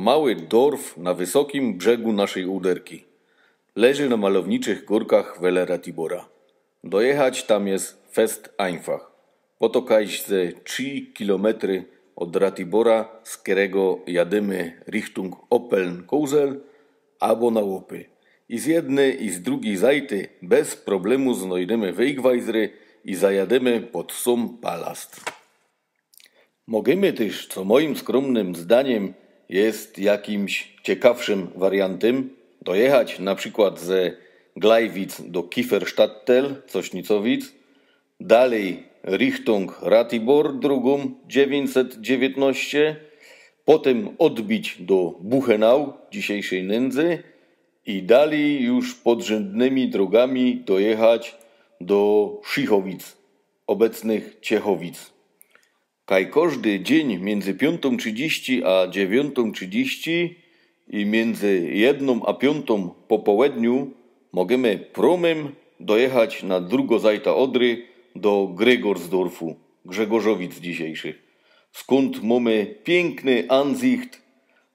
mały dorf na wysokim brzegu naszej Uderki. Leży na malowniczych górkach Wele Ratibora. Dojechać tam jest fest einfach. Oto kajś ze 3 kilometry od Ratibora, z którego jadymy Richtung Oppeln-Kozel albo na Łopy. I z jednej i z drugiej zajty bez problemu znajdziemy Wegweisery i zajadymy pod sam palast. Możemy też, co moim skromnym zdaniem jest jakimś ciekawszym wariantem, dojechać na przykład ze Gleiwitz do Kieferstadtel, Sośnicowic, dalej Richtung Ratibor drugą 919, potem odbić do Buchenau, dzisiejszej Nędzy, i dalej już podrzędnymi drogami dojechać do Szychowic, obecnych Ciechowic. Kaj każdy dzień między 5:30 a 9:30 i między 1 a 5 po południu możemy promem dojechać na drugą zajta Odry do Gregorsdorfu, Grzegorzowic dzisiejszych. Skąd mamy piękny Ansicht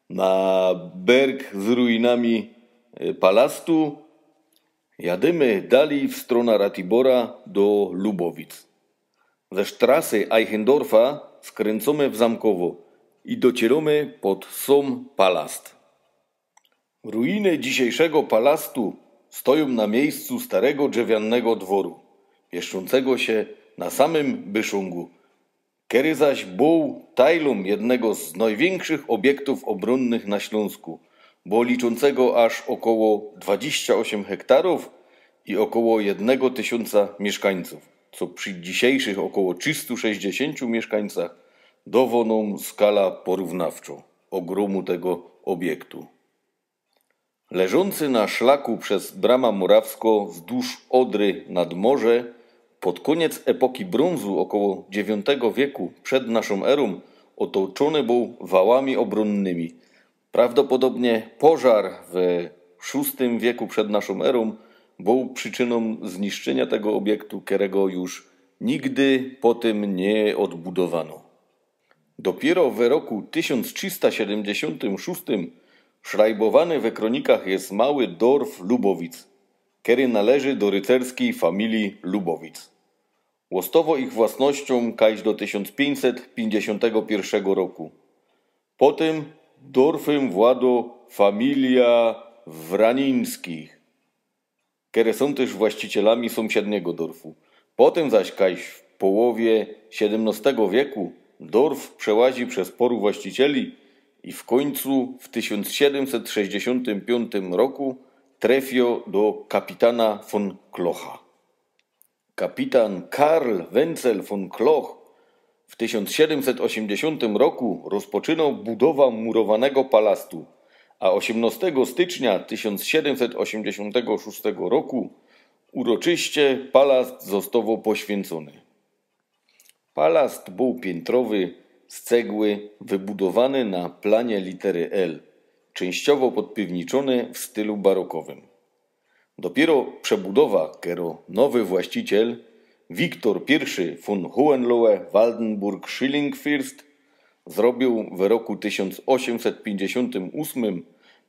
na berg z ruinami palastu. Jadymy dalej w stronę Ratibora do Lubowic. Ze Strassy Eichendorfa skręcamy w Zamkowo i docieramy pod sam palast. Ruiny dzisiejszego palastu stoją na miejscu starego drzewianego dworu, mieszczącego się na samym Byszungu, który zaś był tajlą jednego z największych obiektów obronnych na Śląsku, bo liczącego aż około 28 hektarów i około 1000 mieszkańców, co przy dzisiejszych około 360 mieszkańcach dowoną skala porównawczo ogromu tego obiektu. Leżący na szlaku przez Brama Morawsko wzdłuż Odry nad morze, pod koniec epoki brązu około IX wieku przed naszą erą otoczony był wałami obronnymi. Prawdopodobnie pożar w VI wieku przed naszą erą był przyczyną zniszczenia tego obiektu, którego już nigdy potem nie odbudowano. Dopiero w roku 1376 szrajbowany we kronikach jest mały dorf Lubowic, który należy do rycerskiej familii Lubowic. Łostowo ich własnością kajś do 1551 roku. Potem dorfem władło familia Wranińskich, które są też właścicielami sąsiedniego dorfu. Potem zaś kajś w połowie XVII wieku dorf przełazi przez poru właścicieli i w końcu w 1765 roku trafio do kapitana von Klocha. Kapitan Karl Wenzel von Kloch w 1780 roku rozpoczynał budowę murowanego palastu, a 18 stycznia 1786 roku uroczyście palast został poświęcony. Palast był piętrowy, z cegły, wybudowany na planie litery L, częściowo podpiwniczony w stylu barokowym. Dopiero przebudowa, którą nowy właściciel, Wiktor I von Hohenlohe-Waldenburg-Schillingfürst, zrobił w roku 1858,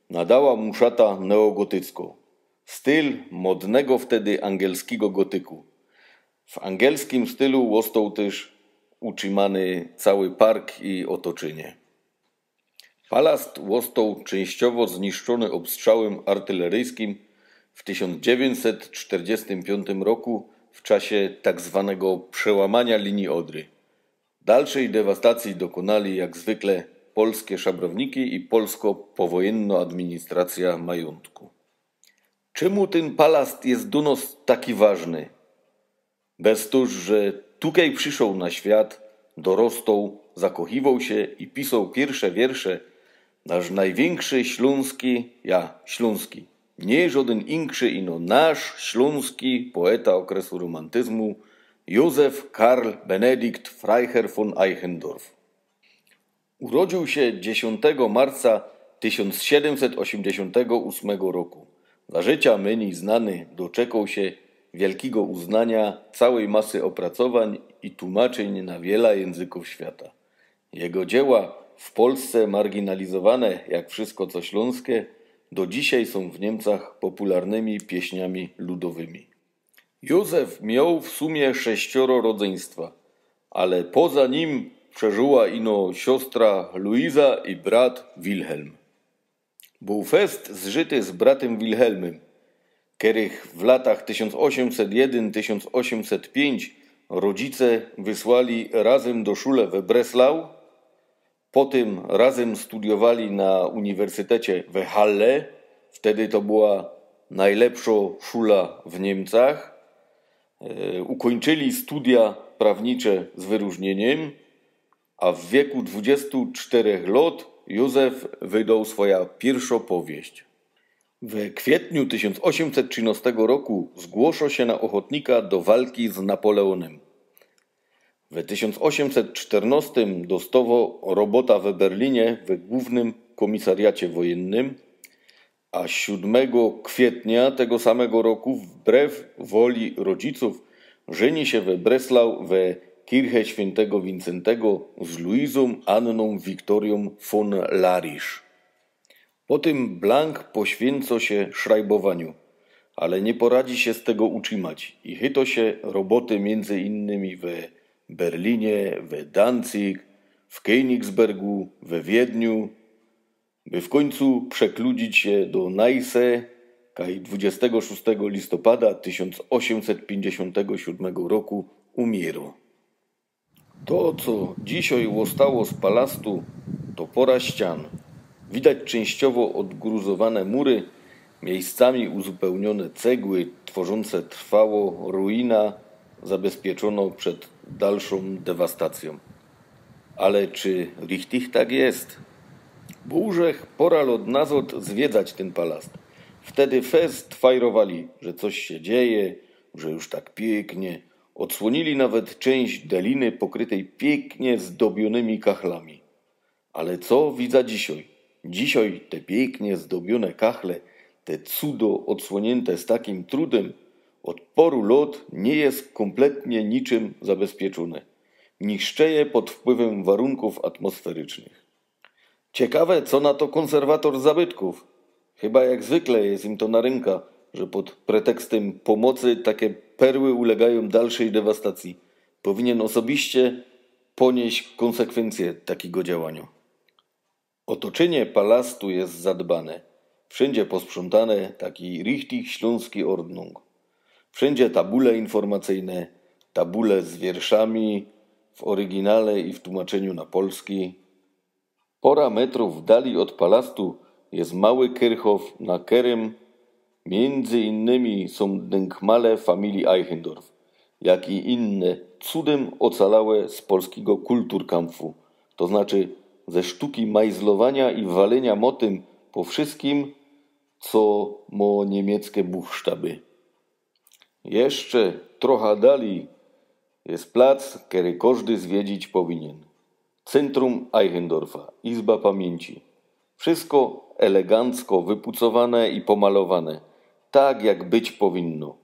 nadała mu szata neogotycko, styl modnego wtedy angielskiego gotyku. W angielskim stylu został też utrzymany cały park i otoczenie. Palast został częściowo zniszczony obstrzałem artyleryjskim w 1945 roku w czasie tzw. przełamania linii Odry. Dalszej dewastacji dokonali jak zwykle polskie szabrowniki i polsko-powojenna administracja majątku. Czemu ten palast jest do nas taki ważny? Bez to, że tutaj przyszedł na świat, dorostał, zakochiwał się i pisał pierwsze wiersze, nasz największy śląski, nie żaden inszy ino nasz śląski poeta okresu romantyzmu, Józef Karl Benedikt Freiherr von Eichendorff. Urodził się 10 marca 1788 roku. Za życia myni znany doczekał się wielkiego uznania całej masy opracowań i tłumaczeń na wiele języków świata. Jego dzieła w Polsce marginalizowane jak wszystko co śląskie, do dzisiaj są w Niemcach popularnymi pieśniami ludowymi. Józef miał w sumie 6 rodzeństwa, ale poza nim przeżyła ino siostra Luiza i brat Wilhelm. Był fest zżyty z bratem Wilhelmem, których w latach 1801-1805 rodzice wysłali razem do szule we Breslau, potem razem studiowali na uniwersytecie we Halle, wtedy to była najlepsza szula w Niemcach, ukończyli studia prawnicze z wyróżnieniem, a w wieku 24 lat Józef wydał swoja pierwszą powieść. W kwietniu 1813 roku zgłosił się na ochotnika do walki z Napoleonem. W 1814 dostał robota w Berlinie w Głównym Komisariacie Wojennym, a 7 kwietnia tego samego roku wbrew woli rodziców żeni się we Breslau w Kirche Świętego Wincentego z Luizą Anną Wiktorią von Larisch. Potem Blank poświęca się szrajbowaniu, ale nie poradzi się z tego utrzymać i chyto się roboty między innymi w Berlinie, w Danzig, w Königsbergu, we Wiedniu, by w końcu przekludzić się do Neisse, kaj 26 listopada 1857 roku umierł. To, co dzisiaj zostało z palastu, to pora ścian. Widać częściowo odgruzowane mury, miejscami uzupełnione cegły, tworzące trwało ruina zabezpieczoną przed dalszą dewastacją. Ale czy richtig tak jest? Burzech pora od nazot zwiedzać ten palast. Wtedy fest fajrowali, że coś się dzieje, że już tak pięknie. Odsłonili nawet część deliny pokrytej pięknie zdobionymi kachlami. Ale co widza dzisiaj? Dzisiaj te pięknie zdobione kachle, te cudo odsłonięte z takim trudem, od poru lat nie jest kompletnie niczym zabezpieczone. Niszczeje pod wpływem warunków atmosferycznych. Ciekawe, co na to konserwator zabytków. Chyba jak zwykle jest im to na ręka, że pod pretekstem pomocy takie perły ulegają dalszej dewastacji. Powinien osobiście ponieść konsekwencje takiego działania. Otoczenie palastu jest zadbane. Wszędzie posprzątane, taki richtig śląski Ordnung. Wszędzie tabule informacyjne, tabule z wierszami w oryginale i w tłumaczeniu na polski. Pora metrów dali od palastu jest mały Kirchhof, na którym między innymi są denkmale familii Eichendorff, jak i inne cudem ocalałe z polskiego Kulturkampfu, to znaczy ze sztuki majzlowania i walenia motym po wszystkim, co mo niemieckie buchsztaby. Jeszcze trochę dali jest plac, który każdy zwiedzić powinien. Centrum Eichendorffa, Izba Pamięci. Wszystko elegancko wypucowane i pomalowane, tak jak być powinno.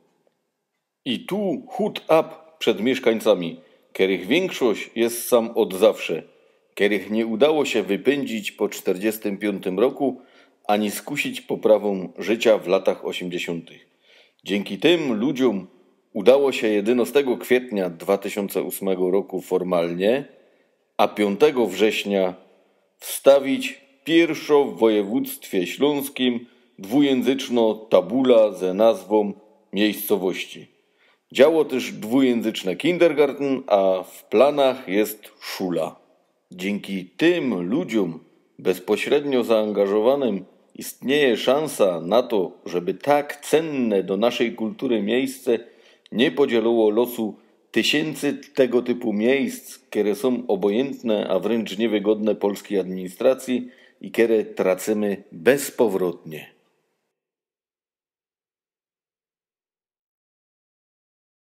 I tu hut up przed mieszkańcami, których większość jest sam od zawsze, których nie udało się wypędzić po 1945 roku, ani skusić poprawą życia w latach 80. Dzięki tym ludziom udało się 11 kwietnia 2008 roku formalnie, a 5 września wstawić pierwszą w województwie śląskim dwujęzyczną tabula ze nazwą miejscowości. Działo też dwujęzyczne kindergarten, a w planach jest szula. Dzięki tym ludziom bezpośrednio zaangażowanym istnieje szansa na to, żeby tak cenne do naszej kultury miejsce nie podzieliło losu tysięcy tego typu miejsc, które są obojętne, a wręcz niewygodne polskiej administracji i które tracimy bezpowrotnie.